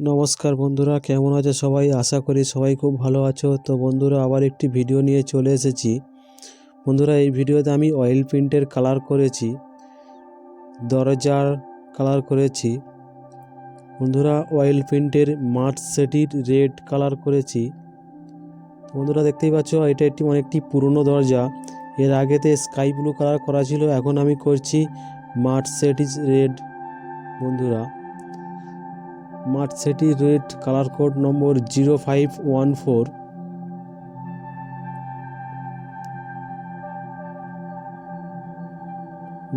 নমস্কার বন্ধুরা, কেমন আছো সবাই? আশা করি সবাই খুব ভালো আছো। তো বন্ধুরা, আবার একটি ভিডিও নিয়ে চলে এসেছি। বন্ধুরা, এই ভিডিওতে আমি অয়েল পেন্টের কালার করেছি, দরজার কালার করেছি। বন্ধুরা, অয়েল পেন্টের মাঠ সেটির রেড কালার করেছি। বন্ধুরা, দেখতেই পাচ্ছ এটা অনেকটি পুরনো দরজা। এর আগেতে স্কাই ব্লু কালার করা ছিল, এখন আমি করছি মাঠ সেটিজ রেড। বন্ধুরা, মাঠ সেটি রেড কালার কোড নম্বর 0514।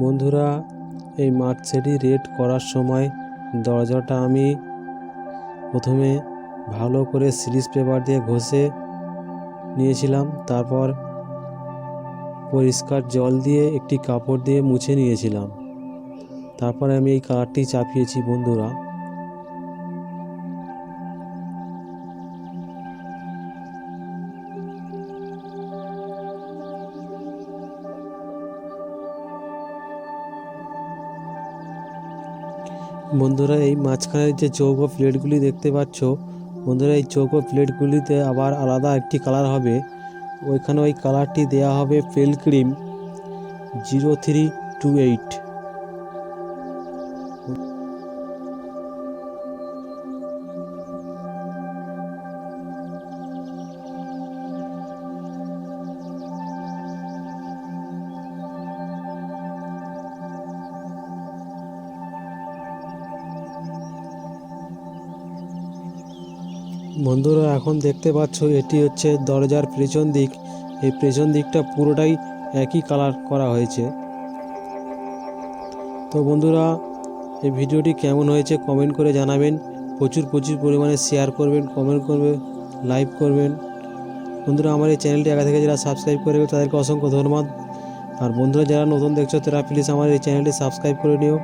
বন্ধুরা, এই মাঠ সেটি রেড করার সময় দরজাটা আমি প্রথমে ভালো করে সিরিজ পেপার দিয়ে ঘষে নিয়েছিলাম, তারপর পরিষ্কার জল দিয়ে একটি কাপড় দিয়ে মুছে নিয়েছিলাম। তারপরে আমি এই কালারটি চাপিয়েছি। বন্ধুরা, বন্ধুরা এই মাঝখানের যে চৌকো প্লেটগুলি দেখতে পাচ্ছ, বন্ধুরা এই চৌকো প্লেটগুলিতে আবার আলাদা একটি কালার হবে। ওইখানে ওই কালারটি দেয়া হবে পেল ক্রিম 0328। বন্ধুরা, এখন দেখতে পাচ্ছ এটি হচ্ছে দরজার পেছন দিক। এই পেছন দিকটা পুরোটাই একই কালার করা হয়েছে। তো বন্ধুরা, এই ভিডিওটি কেমন হয়েছে কমেন্ট করে জানাবেন। প্রচুর পরিমাণে শেয়ার করবেন, কমেন্ট করবেন, লাইক করবেন। বন্ধুরা, আমার এই চ্যানেলটি আগে থেকে যারা সাবস্ক্রাইব করবে তাদেরকে অসংখ্য ধন্যবাদ। আর বন্ধুরা, যারা নতুন দেখছো তারা প্লিজ আমার এই চ্যানেলটি সাবস্ক্রাইব করে নিও।